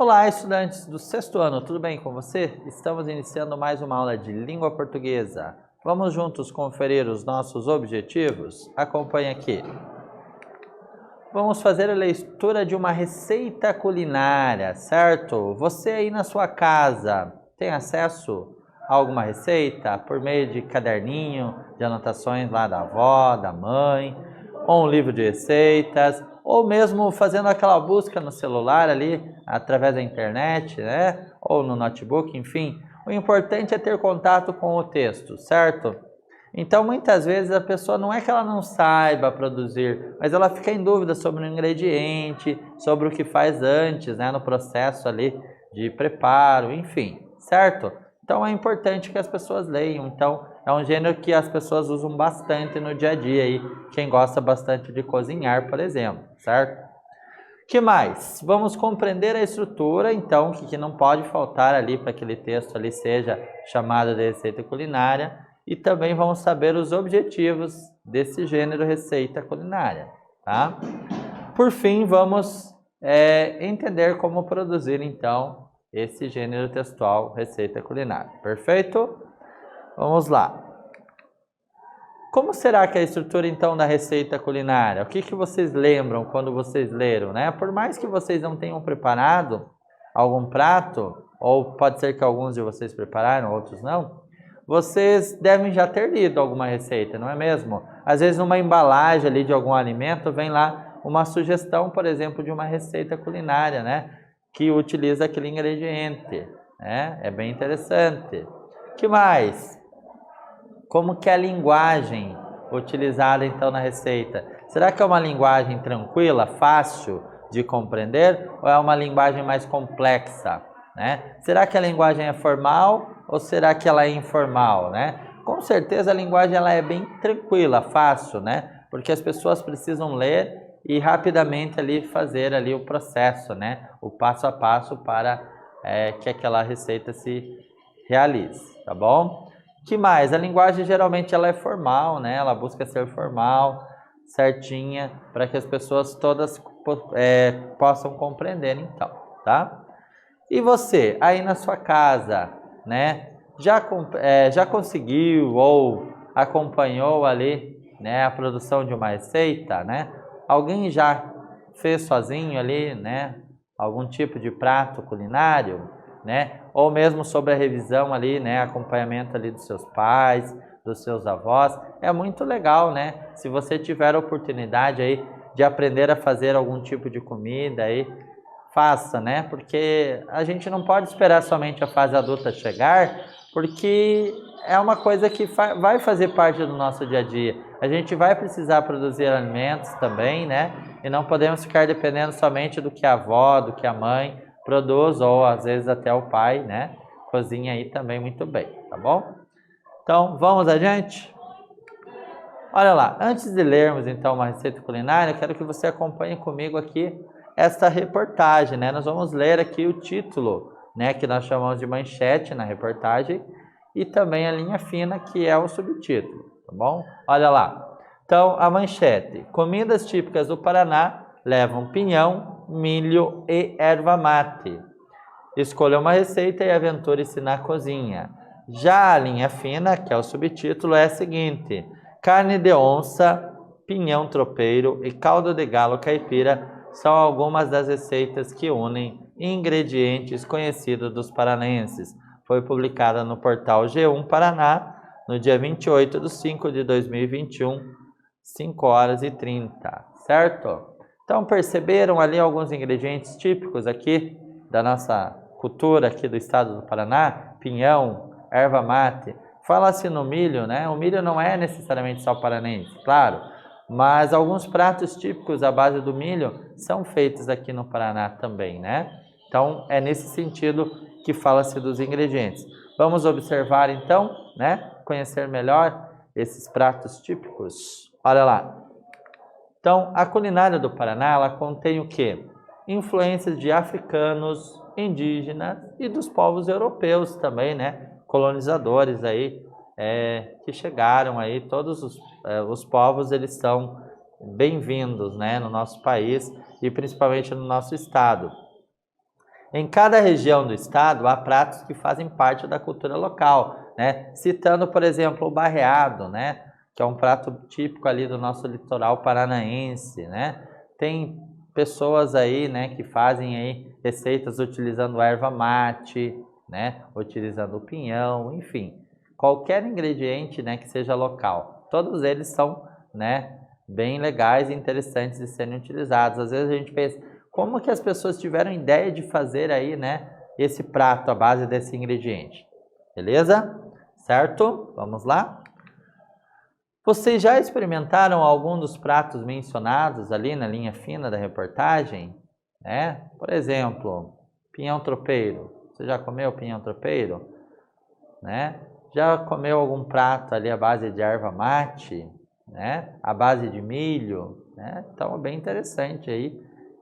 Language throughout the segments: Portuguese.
Olá, estudantes do sexto ano, tudo bem com você? Estamos iniciando mais uma aula de língua portuguesa. Vamos juntos conferir os nossos objetivos? Acompanhe aqui. Vamos fazer a leitura de uma receita culinária, certo? Você aí na sua casa tem acesso a alguma receita por meio de caderninho, de anotações lá da avó, da mãe, ou um livro de receitas, ou mesmo fazendo aquela busca no celular ali, através da internet, né? Ou no notebook, enfim. O importante é ter contato com o texto, certo? Então, muitas vezes a pessoa não é que ela não saiba produzir, mas ela fica em dúvida sobre o ingrediente, sobre o que faz antes, né, no processo ali de preparo, enfim, certo? Então, é importante que as pessoas leiam. Então, é um gênero que as pessoas usam bastante no dia a dia aí, quem gosta bastante de cozinhar, por exemplo, certo? Que mais? Vamos compreender a estrutura, então, que não pode faltar ali para aquele texto ali seja chamado de receita culinária, e também vamos saber os objetivos desse gênero receita culinária, tá? Por fim, vamos entender como produzir, então, esse gênero textual receita culinária, perfeito? Vamos lá. Como será que é a estrutura, então, da receita culinária? O que vocês lembram quando vocês leram, né? Por mais que vocês não tenham preparado algum prato, ou pode ser que alguns de vocês prepararam, outros não, vocês devem já ter lido alguma receita, não é mesmo? Às vezes, numa embalagem ali de algum alimento, vem lá uma sugestão, por exemplo, de uma receita culinária, né? Que utiliza aquele ingrediente, né? É bem interessante. O que mais? Como que é a linguagem utilizada então na receita? Será que é uma linguagem tranquila, fácil de compreender, ou é uma linguagem mais complexa, né? Será que a linguagem é formal ou será que ela é informal, né? Com certeza a linguagem ela é bem tranquila, fácil, né? Porque as pessoas precisam ler e rapidamente ali fazer ali o processo, né? O passo a passo para que aquela receita se realize, tá bom? Que mais? A linguagem geralmente ela é formal, né? Ela busca ser formal, certinha, para que as pessoas todas possam compreender, então, tá? E você, aí na sua casa, né? Já conseguiu ou acompanhou ali, né? A produção de uma receita, né? Alguém já fez sozinho ali, né? Algum tipo de prato culinário, né? Ou mesmo sobre a revisão ali, né? Acompanhamento ali dos seus pais, dos seus avós. É muito legal, né? Se você tiver a oportunidade aí de aprender a fazer algum tipo de comida aí, faça, né? Porque a gente não pode esperar somente a fase adulta chegar, porque é uma coisa que vai fazer parte do nosso dia a dia. A gente vai precisar produzir alimentos também, né? E não podemos ficar dependendo somente do que a avó, do que a mãe produz, ou às vezes até o pai, né? Cozinha aí também muito bem, tá bom? Então, vamos adiante? Olha lá, antes de lermos então uma receita culinária, eu quero que você acompanhe comigo aqui esta reportagem, né? Nós vamos ler aqui o título, né? Que nós chamamos de manchete na reportagem, e também a linha fina, que é o subtítulo, tá bom? Olha lá. Então, a manchete: comidas típicas do Paraná levam pinhão, milho e erva mate. Escolha uma receita e aventure-se na cozinha. Já a linha fina, que é o subtítulo, é a seguinte: carne de onça, pinhão tropeiro e caldo de galo caipira são algumas das receitas que unem ingredientes conhecidos dos paranaenses. Foi publicada no portal G1 Paraná no dia 28 de 5 de 2021, 5 horas e 30, certo? Então perceberam ali alguns ingredientes típicos aqui da nossa cultura aqui do estado do Paraná? Pinhão, erva mate. Fala-se no milho, né? O milho não é necessariamente só paranense, claro, mas alguns pratos típicos à base do milho são feitos aqui no Paraná também, né? Então, é nesse sentido que fala-se dos ingredientes. Vamos observar então, né? Conhecer melhor esses pratos típicos. Olha lá. Então, a culinária do Paraná, ela contém o quê? Influências de africanos, indígenas e dos povos europeus também, né? Colonizadores aí, que chegaram aí, todos os povos, eles são bem-vindos, né, no nosso país e principalmente no nosso estado. Em cada região do estado há pratos que fazem parte da cultura local, né? Citando, por exemplo, o barreado, né? Que é um prato típico ali do nosso litoral paranaense, né? Tem pessoas aí, né, que fazem aí receitas utilizando erva mate, né? Utilizando o pinhão, enfim, qualquer ingrediente, né, que seja local. Todos eles são, né, bem legais e interessantes de serem utilizados. Às vezes a gente pensa, como que as pessoas tiveram ideia de fazer aí, né, esse prato à base desse ingrediente? Beleza? Certo? Vamos lá? Vocês já experimentaram algum dos pratos mencionados ali na linha fina da reportagem? Né? Por exemplo, pinhão tropeiro. Você já comeu pinhão tropeiro? Né? Já comeu algum prato ali à base de erva mate? Né? À base de milho? Né? Então é bem interessante aí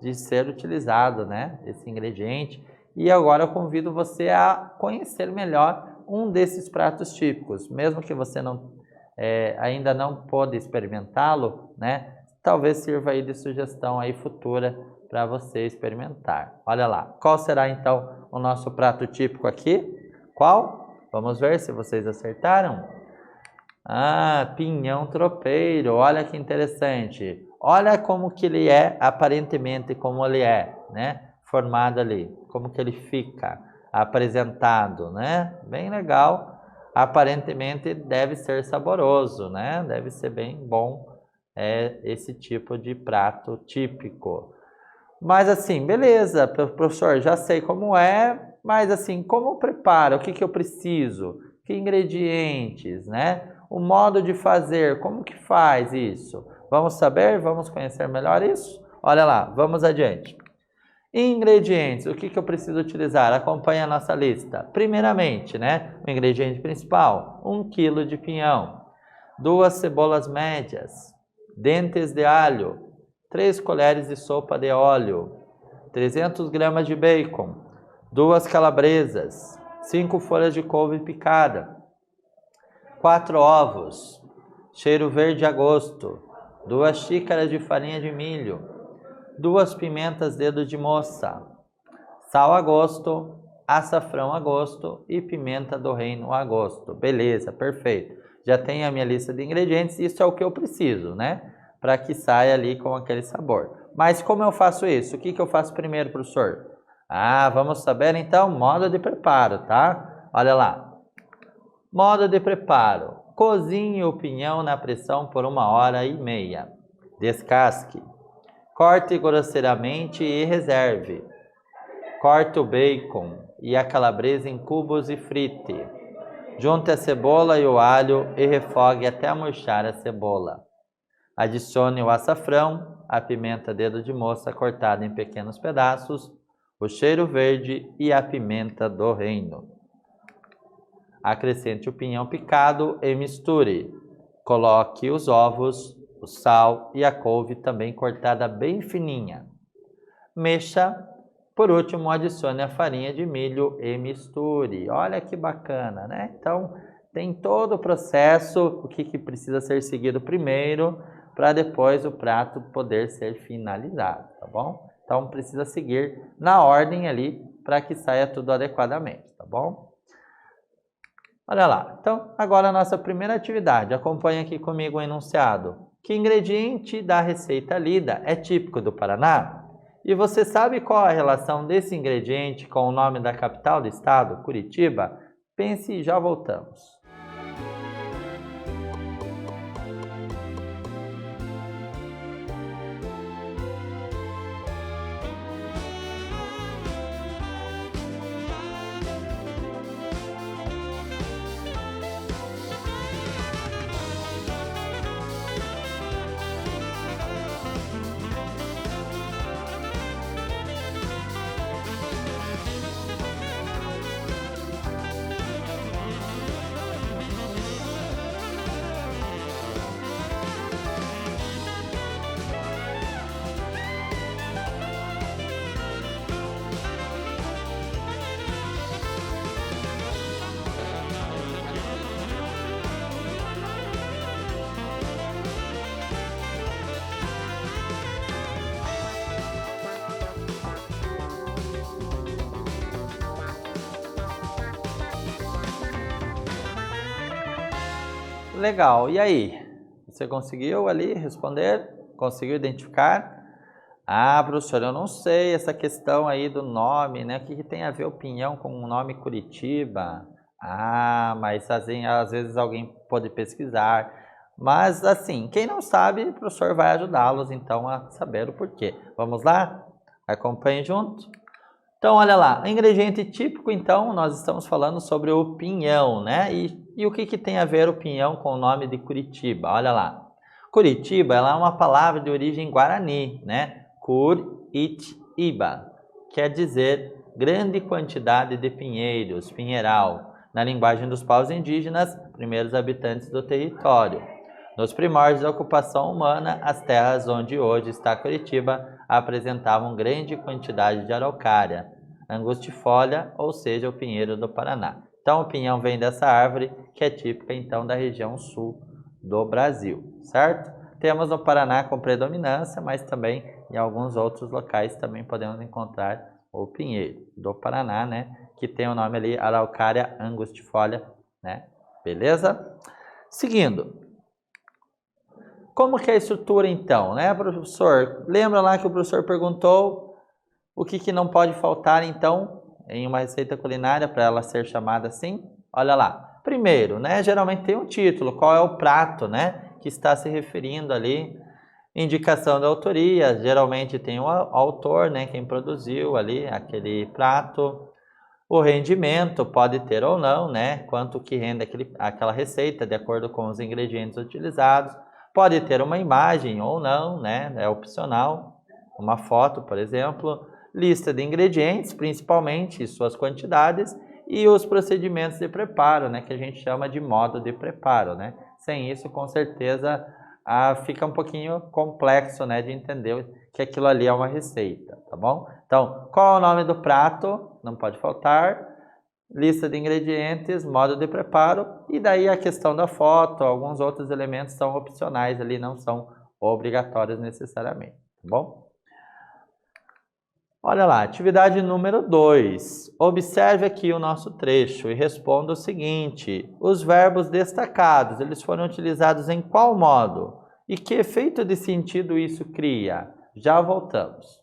de ser utilizado, né, esse ingrediente. E agora eu convido você a conhecer melhor um desses pratos típicos, mesmo que você ainda não pôde experimentá-lo, né? Talvez sirva aí de sugestão aí futura para você experimentar. Olha lá, qual será então o nosso prato típico aqui? Qual? Vamos ver se vocês acertaram. Ah, pinhão tropeiro, olha que interessante. Olha como que ele é, aparentemente como ele é, né? Formado ali, como que ele fica apresentado, né? Bem legal. Aparentemente deve ser saboroso, né? Deve ser bem bom esse tipo de prato típico. Mas assim, beleza, professor, já sei como é, mas assim, como prepara? O que eu preciso? Que ingredientes, né? O modo de fazer, como que faz isso? Vamos saber? Vamos conhecer melhor isso? Olha lá, vamos adiante. Ingredientes, o que eu preciso utilizar? Acompanhe a nossa lista. Primeiramente, né, o ingrediente principal, 1 kg de pinhão, 2 cebolas médias, dentes de alho, 3 colheres de sopa de óleo, 300 gramas de bacon, 2 calabresas, 5 folhas de couve picada, 4 ovos, cheiro verde a gosto, 2 xícaras de farinha de milho, 2 pimentas dedo de moça, sal a gosto, açafrão a gosto e pimenta do reino a gosto. Beleza, perfeito. Já tenho a minha lista de ingredientes, isso é o que eu preciso, né? Para que saia ali com aquele sabor. Mas como eu faço isso? O que eu faço primeiro, professor? Ah, vamos saber então modo de preparo, tá? Olha lá. Modo de preparo. Cozinhe o pinhão na pressão por 1h30. Descasque. Corte grosseiramente e reserve. Corte o bacon e a calabresa em cubos e frite. Junte a cebola e o alho e refogue até murchar a cebola. Adicione o açafrão, a pimenta dedo de moça cortada em pequenos pedaços, o cheiro verde e a pimenta do reino. Acrescente o pinhão picado e misture. Coloque os ovos, o sal e a couve também cortada bem fininha. Mexa. Por último, adicione a farinha de milho e misture. Olha que bacana, né? Então, tem todo o processo, o que precisa ser seguido primeiro, para depois o prato poder ser finalizado, tá bom? Então, precisa seguir na ordem ali, para que saia tudo adequadamente, tá bom? Olha lá, então, agora a nossa primeira atividade. Acompanhe aqui comigo o enunciado. Que ingrediente da receita lida é típico do Paraná? E você sabe qual a relação desse ingrediente com o nome da capital do estado, Curitiba? Pense e já voltamos. Legal. E aí? Você conseguiu ali responder? Conseguiu identificar? Ah, professor, eu não sei essa questão aí do nome, né? O que tem a ver opinião com o nome Curitiba? Ah, mas assim, às vezes alguém pode pesquisar. Mas assim, quem não sabe, o professor vai ajudá-los então a saber o porquê. Vamos lá? Acompanhe junto. Então, olha lá, ingrediente típico, então, nós estamos falando sobre o pinhão, né? E o que tem a ver o pinhão com o nome de Curitiba? Olha lá. Curitiba, ela é uma palavra de origem guarani, né? Curitiba, quer dizer grande quantidade de pinheiros, pinheiral, na linguagem dos povos indígenas, primeiros habitantes do território. Nos primórdios da ocupação humana, as terras onde hoje está Curitiba apresentavam grande quantidade de araucária, angustifolia, ou seja, o pinheiro do Paraná. Então, o pinhão vem dessa árvore, que é típica então da região sul do Brasil, certo? Temos no Paraná com predominância, mas também em alguns outros locais também podemos encontrar o pinheiro do Paraná, né? Que tem o nome ali Araucária angustifolia, né? Beleza? Seguindo. Como que é a estrutura então, né, professor? Lembra lá que o professor perguntou o que não pode faltar então em uma receita culinária para ela ser chamada assim? Olha lá. Primeiro, né, geralmente tem um título, qual é o prato, né, que está se referindo ali. Indicação da autoria, geralmente tem o autor, né, quem produziu ali aquele prato. O rendimento pode ter ou não, né, quanto que rende aquela receita de acordo com os ingredientes utilizados. Pode ter uma imagem ou não, né? É opcional. Uma foto, por exemplo. Lista de ingredientes, principalmente suas quantidades. E os procedimentos de preparo, né? Que a gente chama de modo de preparo, né? Sem isso, com certeza, fica um pouquinho complexo, né? De entender que aquilo ali é uma receita, tá bom? Então, qual é o nome do prato? Não pode faltar. Lista de ingredientes, modo de preparo, e daí a questão da foto, alguns outros elementos são opcionais ali, não são obrigatórios necessariamente, tá bom? Olha lá, atividade número 2. Observe aqui o nosso trecho e responda o seguinte: os verbos destacados, eles foram utilizados em qual modo? E que efeito de sentido isso cria? Já voltamos.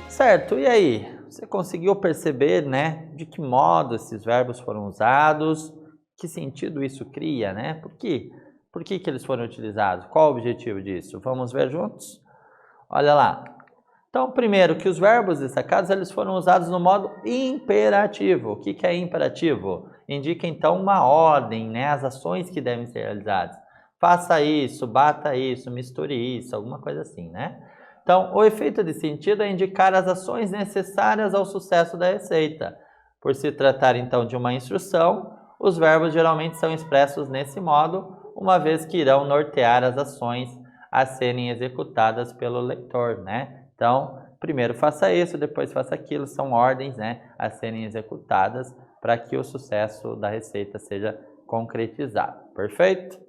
Certo, e aí? Você conseguiu perceber, né, de que modo esses verbos foram usados? Que sentido isso cria, né? Por quê? Por que eles foram utilizados? Qual o objetivo disso? Vamos ver juntos? Olha lá. Então, primeiro, que os verbos destacados eles foram usados no modo imperativo. O que é imperativo? Indica, então, uma ordem, né? As ações que devem ser realizadas. Faça isso, bata isso, misture isso, alguma coisa assim, né? Então, o efeito de sentido é indicar as ações necessárias ao sucesso da receita. Por se tratar, então, de uma instrução, os verbos geralmente são expressos nesse modo, uma vez que irão nortear as ações a serem executadas pelo leitor, né? Então, primeiro faça isso, depois faça aquilo, são ordens, né, a serem executadas para que o sucesso da receita seja concretizado. Perfeito?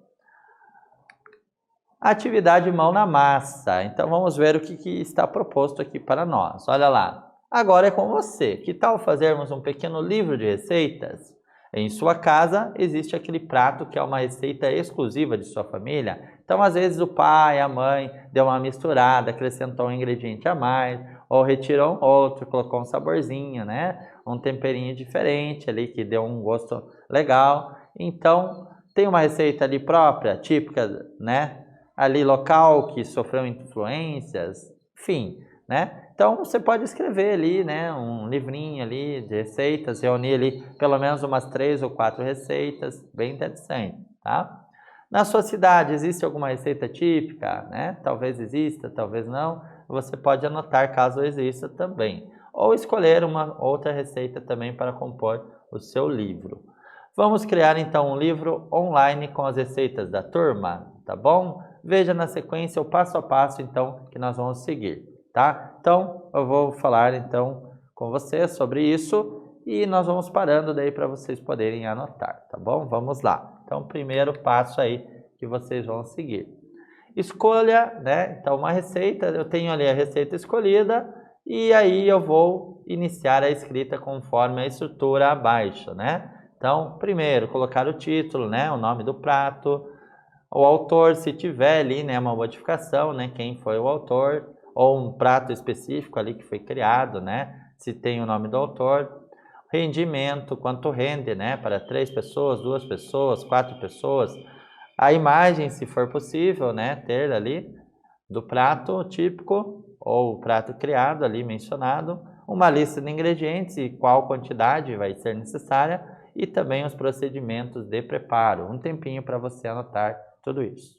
Atividade mão na massa. Então, vamos ver o que está proposto aqui para nós. Olha lá. Agora é com você. Que tal fazermos um pequeno livro de receitas? Em sua casa, existe aquele prato que é uma receita exclusiva de sua família. Então, às vezes, o pai, a mãe deu uma misturada, acrescentou um ingrediente a mais, ou retirou um outro, colocou um saborzinho, né? Um temperinho diferente ali, que deu um gosto legal. Então, tem uma receita ali própria, típica, né? Ali local, que sofreu influências, enfim, né? Então, você pode escrever ali, né, um livrinho ali de receitas, reunir ali pelo menos umas 3 ou 4 receitas, bem interessante, tá? Na sua cidade, existe alguma receita típica, né? Talvez exista, talvez não. Você pode anotar caso exista também. Ou escolher uma outra receita também para compor o seu livro. Vamos criar então um livro online com as receitas da turma, tá bom? Veja na sequência o passo a passo então que nós vamos seguir. Tá? Então, eu vou falar então com você sobre isso e nós vamos parando daí para vocês poderem anotar, tá bom? Vamos lá. Então, primeiro passo aí que vocês vão seguir. Escolha, né? Então, uma receita, eu tenho ali a receita escolhida e aí eu vou iniciar a escrita conforme a estrutura abaixo, né? Então, primeiro, colocar o título, né? O nome do prato, o autor, se tiver ali, né? Uma modificação, né? Quem foi o autor, ou um prato específico ali que foi criado, né? Se tem o nome do autor. Rendimento, quanto rende, né? Para 3 pessoas, 2 pessoas, 4 pessoas. A imagem, se for possível, né? Ter ali do prato típico ou o prato criado ali mencionado. Uma lista de ingredientes e qual quantidade vai ser necessária. E também os procedimentos de preparo. Um tempinho para você anotar tudo isso.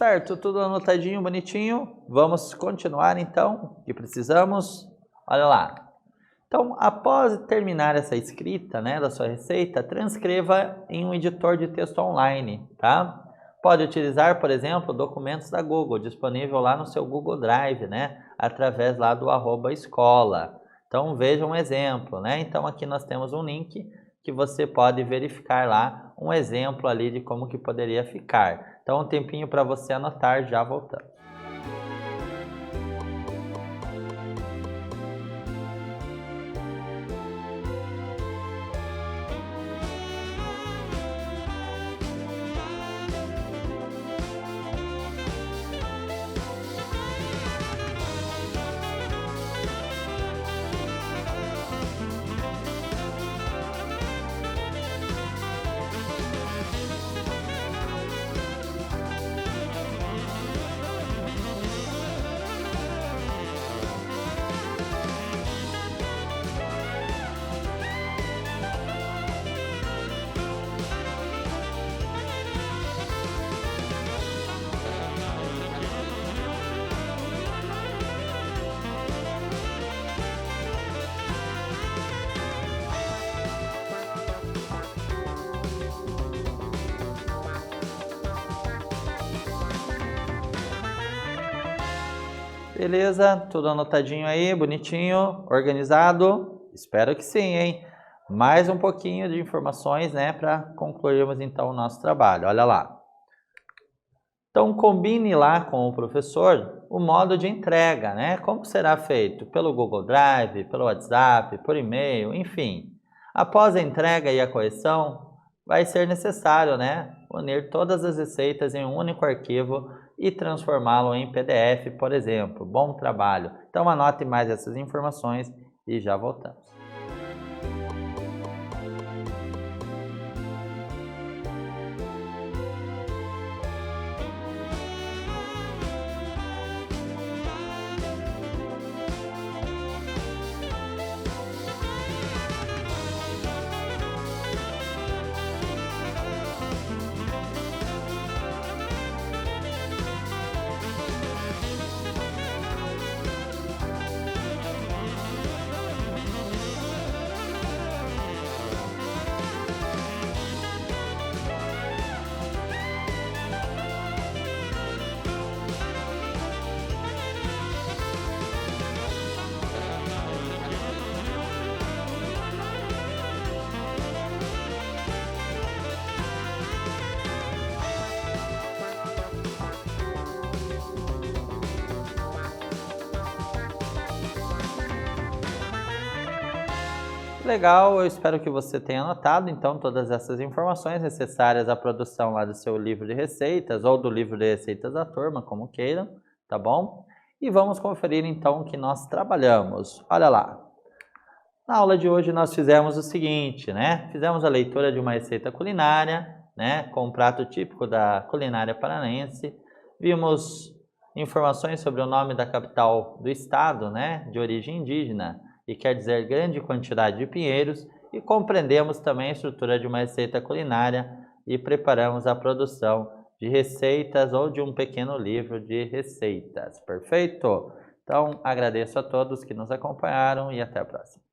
Certo, tudo anotadinho, bonitinho. Vamos continuar então, o que precisamos. Olha lá. Então, após terminar essa escrita, né, da sua receita, transcreva em um editor de texto online, tá? Pode utilizar, por exemplo, documentos da Google, disponível lá no seu Google Drive, né? Através lá do @escola. Então veja um exemplo, né? Então aqui nós temos um link que você pode verificar lá um exemplo ali de como que poderia ficar. Então um tempinho para você anotar, já voltamos. Beleza? Tudo anotadinho aí, bonitinho, organizado? Espero que sim, hein? Mais um pouquinho de informações, né, para concluirmos então o nosso trabalho. Olha lá. Então combine lá com o professor o modo de entrega, né? Como será feito? Pelo Google Drive, pelo WhatsApp, por e-mail, enfim. Após a entrega e a correção, vai ser necessário, né, unir todas as receitas em um único arquivo e transformá-lo em PDF, por exemplo. Bom trabalho! Então anote mais essas informações e já voltamos. Legal, eu espero que você tenha anotado então todas essas informações necessárias à produção lá do seu livro de receitas ou do livro de receitas da turma, como queiram, tá bom? E vamos conferir então o que nós trabalhamos. Olha lá. Na aula de hoje nós fizemos o seguinte, né? Fizemos a leitura de uma receita culinária, né, com um prato típico da culinária paranaense. Vimos informações sobre o nome da capital do estado, né, de origem indígena, e quer dizer grande quantidade de pinheiros, e compreendemos também a estrutura de uma receita culinária e preparamos a produção de receitas ou de um pequeno livro de receitas. Perfeito? Então, agradeço a todos que nos acompanharam e até a próxima.